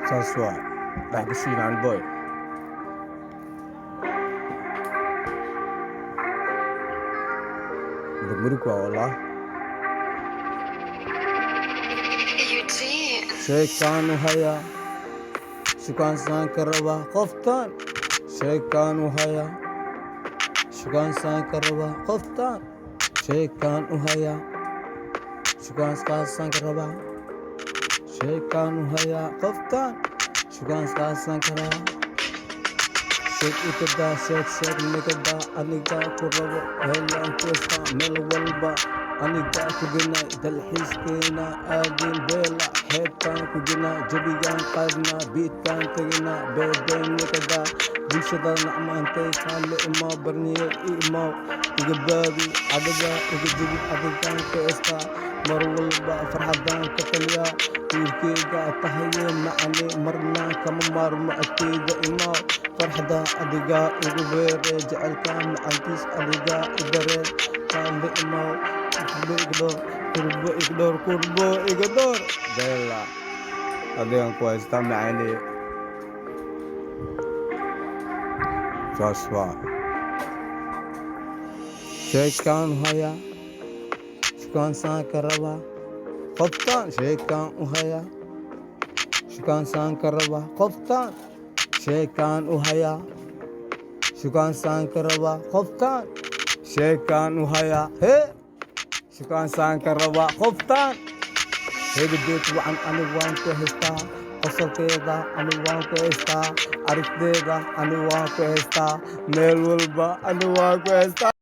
saas waay dhax gashiin aan boy murug waa wallah sheekaanu hayaa shukaansan ka rabaa qoftaan sheekaanu hayaa shukaansan ka rabaa qoftaan sheekaan u hayaa shukaansan ka rabaa sheekaan u hayaa qoftaan shukaansan ka rabaa sheeg ikadaa sheeg nigadaa anigaa ku rabo helaan keesta meel walba anigaa ku ginay dalxiiskeena aadin beela xeebtaan ku ginaa jabigaan qaadnaa biidkaan teginaa beebeen nigadaa bulshadana ammaantay kaalle imaa barniye imaa iga baadi adiga iga jabi adigaan keesta mar walba farxadaan ka taliyaa wiilkeyga tahayee macane marnaa kama maarmo agteyda imaa farxada adigaa igu beere jecelkaa macantiis adigaa idaree kaalle imaa kurbo iga door beela adigan ku haystaa macane saas waa sheekaan u hayaa shukaansan ka rabaa qoftaan sheekaan u hayaa shukaansan ka rabaa qoftaan sheekaan u hayaa shukaansan ka rabaa qoftaan sheekaan u hayaa hee shukaansan ka rabaa qoftaan heegadeed wacan ani waan ku haystaa qosolkeeda ani waan ku haystaa aragteeda ani waan ku haystaa meel walba ani waan ku haystaa